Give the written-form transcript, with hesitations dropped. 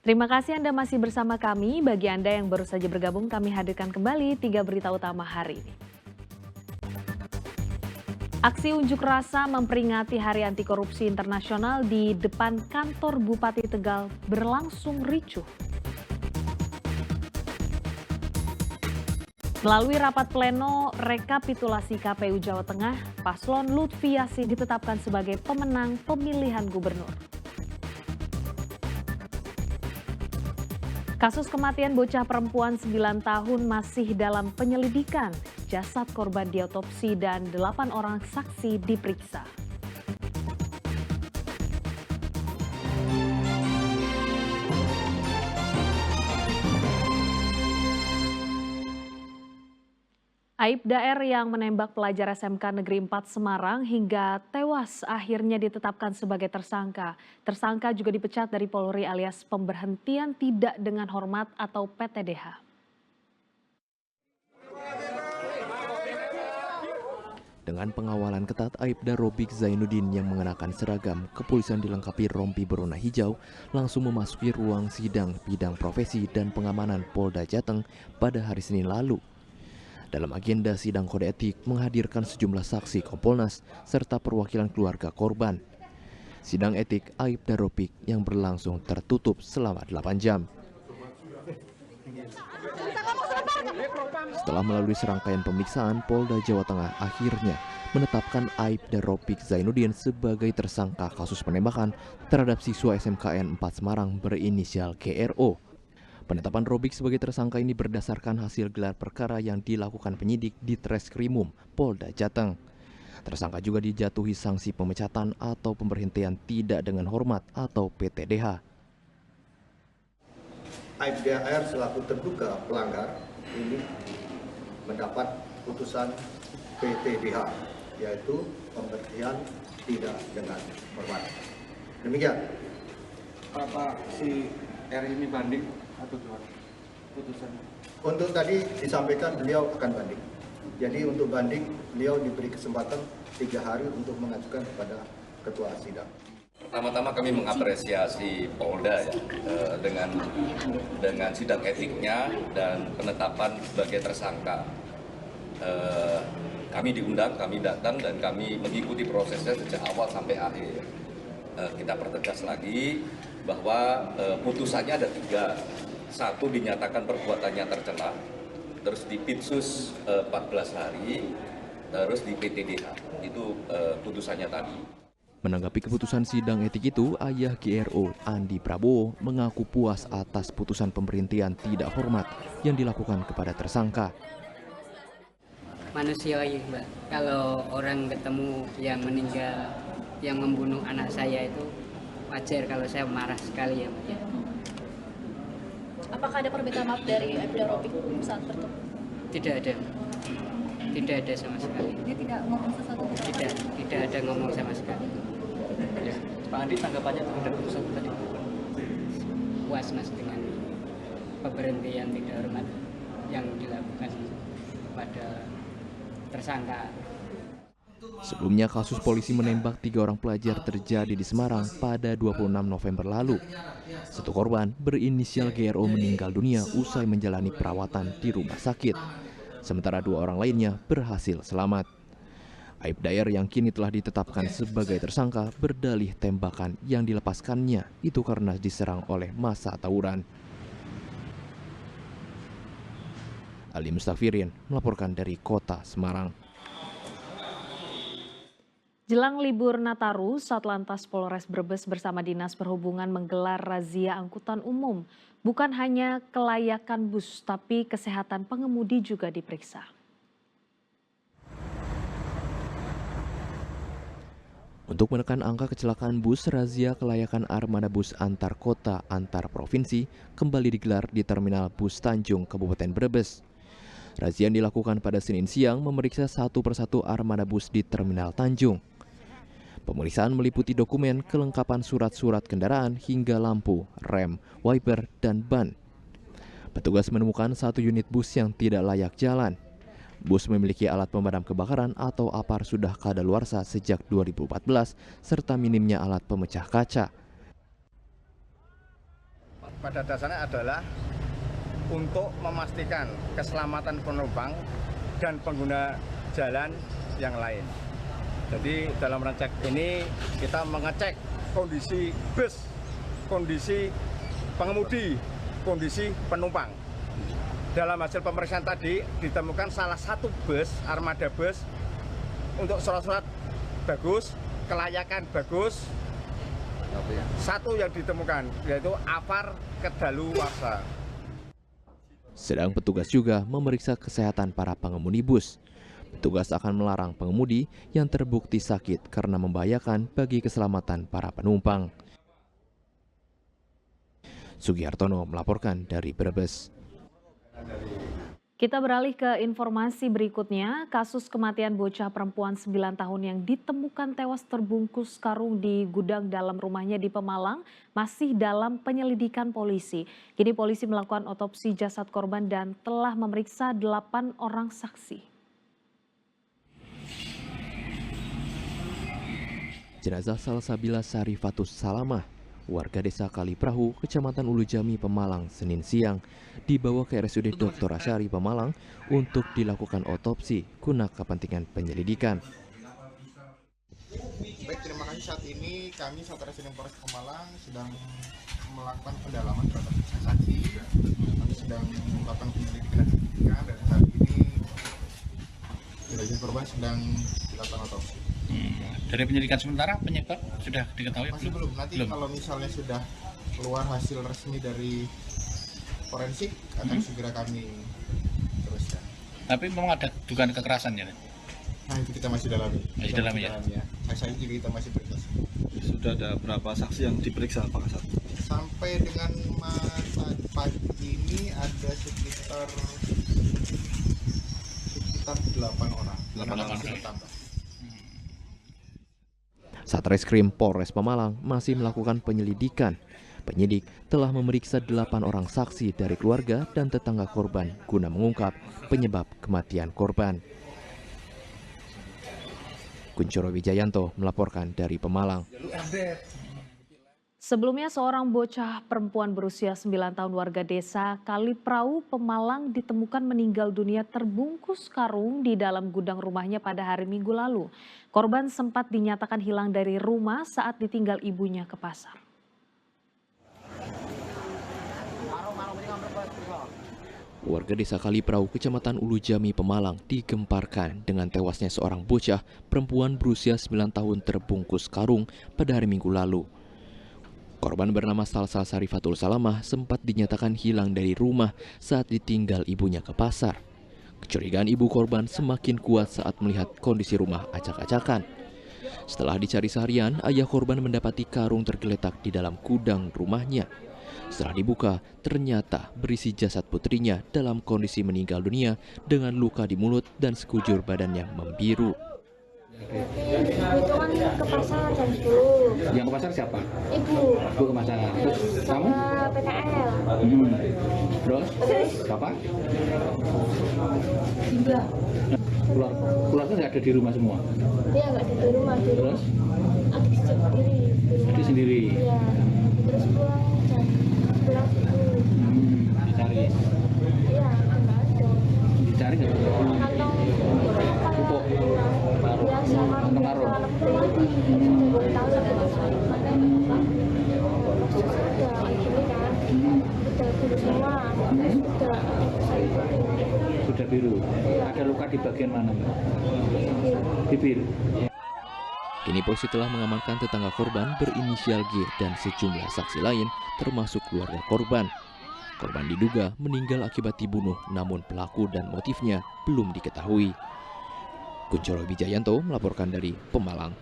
Terima kasih Anda masih bersama kami. Bagi Anda yang baru saja bergabung, kami hadirkan kembali 3 berita utama hari ini. Aksi unjuk rasa memperingati Hari Anti Korupsi Internasional di depan kantor Bupati Tegal berlangsung ricuh. Melalui rapat pleno rekapitulasi KPU Jawa Tengah, Paslon Lutfi Yassin ditetapkan sebagai pemenang pemilihan gubernur. Kasus kematian bocah perempuan 9 tahun masih dalam penyelidikan. Jasad korban diotopsi dan 8 orang saksi diperiksa. Aibda R yang menembak pelajar SMK Negeri 4 Semarang hingga tewas akhirnya ditetapkan sebagai tersangka. Tersangka juga dipecat dari Polri alias pemberhentian tidak dengan hormat atau PTDH. Dengan pengawalan ketat, Aibda Robik Zainuddin yang mengenakan seragam kepolisian dilengkapi rompi berwarna hijau langsung memasuki ruang sidang bidang profesi dan pengamanan Polda Jateng pada hari Senin lalu. Dalam agenda sidang kode etik menghadirkan sejumlah saksi Kompolnas serta perwakilan keluarga korban. Sidang etik Aibda Robik yang berlangsung tertutup selama 8 jam. Setelah melalui serangkaian pemeriksaan, Polda Jawa Tengah akhirnya menetapkan Aibda Robik Zainuddin sebagai tersangka kasus penembakan terhadap siswa SMKN 4 Semarang berinisial GRO. Penetapan Robik sebagai tersangka ini berdasarkan hasil gelar perkara yang dilakukan penyidik di Treskrimum Polda Jateng. Tersangka juga dijatuhi sanksi pemecatan atau pemberhentian tidak dengan hormat atau PTDH. Aibda R selaku terduga pelanggar ini mendapat putusan PTDH, yaitu pemberhentian tidak dengan hormat. Demikian. Apa si R ini banding atau gimana putusannya? Untuk tadi disampaikan beliau akan banding. Jadi untuk banding beliau diberi kesempatan 3 hari untuk mengajukan kepada ketua sidang. Pertama-tama kami mengapresiasi Polda ya, dengan sidang etiknya dan penetapan sebagai tersangka. Kami diundang, kami datang dan kami mengikuti prosesnya sejak awal sampai akhir. Kita pertegas lagi bahwa putusannya ada 3. 1 dinyatakan perbuatannya tercela, terus di Pitsus 14 hari, terus di PTDH. Itu putusannya tadi. Menanggapi keputusan sidang etik itu, ayah GRO Andi Prabowo mengaku puas atas putusan pemberhentian tidak hormat yang dilakukan kepada tersangka. Manusiawi, Mbak. Kalau orang ketemu yang meninggal, yang membunuh anak saya itu wajar kalau saya marah sekali ya, Mbak. Apakah ada permintaan maaf dari Aibda Robik saat bertemu? Tidak ada. Tidak ada sama sekali. Dia tidak ngomong sesuatu? Tidak ada ngomong sama sekali. Ya. Pak Andi tanggapannya terhadap putusan tadi? Puas Mas dengan pemberhentian tidak hormat yang dilakukan pada tersangka. Sebelumnya kasus polisi menembak 3 orang pelajar terjadi di Semarang pada 26 November lalu. 1 korban berinisial GRO meninggal dunia usai menjalani perawatan di rumah sakit. Sementara 2 orang lainnya berhasil selamat. Aibda R yang kini telah ditetapkan sebagai tersangka berdalih tembakan yang dilepaskannya itu karena diserang oleh massa tawuran. Ali Mustafirin melaporkan dari Kota Semarang. Jelang libur Nataru, Satlantas Polres Brebes bersama Dinas Perhubungan menggelar razia angkutan umum. Bukan hanya kelayakan bus, tapi kesehatan pengemudi juga diperiksa. Untuk menekan angka kecelakaan bus, razia kelayakan armada bus antar kota antar provinsi kembali digelar di Terminal Bus Tanjung, Kabupaten Brebes. Razia yang dilakukan pada Senin siang memeriksa satu persatu armada bus di Terminal Tanjung. Pemeriksaan meliputi dokumen, kelengkapan surat-surat kendaraan hingga lampu, rem, wiper, dan ban. Petugas menemukan 1 unit bus yang tidak layak jalan. Bus memiliki alat pemadam kebakaran atau APAR sudah kadaluarsa sejak 2014 serta minimnya alat pemecah kaca. pada dasarnya adalah untuk memastikan keselamatan penumpang dan pengguna jalan yang lain. Jadi dalam rangka ini kita mengecek kondisi bus, kondisi pengemudi, kondisi penumpang. Dalam hasil pemeriksaan tadi ditemukan salah satu bus, armada bus, untuk surat-surat bagus, kelayakan bagus. Satu yang ditemukan yaitu Afar kedaluwarsa. Sedang petugas juga memeriksa kesehatan para pengemudi bus. Petugas akan melarang pengemudi yang terbukti sakit karena membahayakan bagi keselamatan para penumpang. Sugihartono melaporkan dari Brebes. Kita beralih ke informasi berikutnya. Kasus kematian bocah perempuan 9 tahun yang ditemukan tewas terbungkus karung di gudang dalam rumahnya di Pemalang masih dalam penyelidikan polisi. Kini polisi melakukan otopsi jasad korban dan telah memeriksa 8 orang saksi. Jenazah Salsabila Sarifatus Salamah, warga desa Kaliprahu, Kecamatan Ulu Jami, Pemalang, Senin siang, dibawa ke RSUD Dr. Asyari, Pemalang untuk dilakukan otopsi guna kepentingan penyelidikan. Baik, terima kasih. Saat ini kami Satreskrim Polres Pemalang sedang melakukan pendalaman terhadap saksi. Kami sedang melakukan penyelidikan dan saat ini jenazah korban sedang dilakukan otopsi. Dari penyelidikan sementara penyebab sudah diketahui? Masih belum. Nanti kalau misalnya sudah keluar hasil resmi dari forensik akan segera kami teruskan. Tapi memang ada dugaan kekerasan ya? Nah, itu kita masih dalami. Masih dalami ya? Saksi juga kita masih periksa. Sudah ada berapa saksi yang diperiksa Pak Kasat? Sampai dengan masa pagi ini ada sekitar 8 orang. 8 orang. Bertambah. Satreskrim Polres Pemalang masih melakukan penyelidikan. Penyidik telah memeriksa 8 orang saksi dari keluarga dan tetangga korban guna mengungkap penyebab kematian korban. Kuncoro Wijayanto melaporkan dari Pemalang. Sebelumnya seorang bocah perempuan berusia 9 tahun warga desa Kaliprahu, Pemalang ditemukan meninggal dunia terbungkus karung di dalam gudang rumahnya pada hari Minggu lalu. Korban sempat dinyatakan hilang dari rumah saat ditinggal ibunya ke pasar. Warga desa Kaliprahu, Kecamatan Ulu Jami, Pemalang digemparkan dengan tewasnya seorang bocah perempuan berusia 9 tahun terbungkus karung pada hari Minggu lalu. Korban bernama Salsa Sarifatul Salamah sempat dinyatakan hilang dari rumah saat ditinggal ibunya ke pasar. Kecurigaan ibu korban semakin kuat saat melihat kondisi rumah acak-acakan. Setelah dicari seharian, ayah korban mendapati karung tergeletak di dalam gudang rumahnya. Setelah dibuka, ternyata berisi jasad putrinya dalam kondisi meninggal dunia dengan luka di mulut dan sekujur badannya membiru. Itu kan ke pasar jam 10. Yang ke pasar siapa? Ibu. Ibu ke pasar. Terus kamu? Saya PKL. Terus? Bapak? Tiga. Keluarga nggak ada di rumah semua? Iya, nggak ada di rumah. Terus? Adik sendiri. Adik sendiri? Iya. Terus pulang jam 11 itu. Dicari? Iya, nggak ada. Dicari nggak ada? Kantong Pupuk? biasa kan biasa anak pribadi. Boleh tahu ya kalau saya mana Pak. Maksud saya udah gini kan. Udah biru semua. Udah saya ikutin. Sudah biru? Ada luka di bagian mana, Mbak? Bibir. Kini polisi telah mengamankan tetangga korban berinisial G dan sejumlah saksi lain termasuk keluarga korban. Korban diduga meninggal akibat dibunuh, namun pelaku dan motifnya belum diketahui. Kuncoro Wijayanto melaporkan dari Pemalang.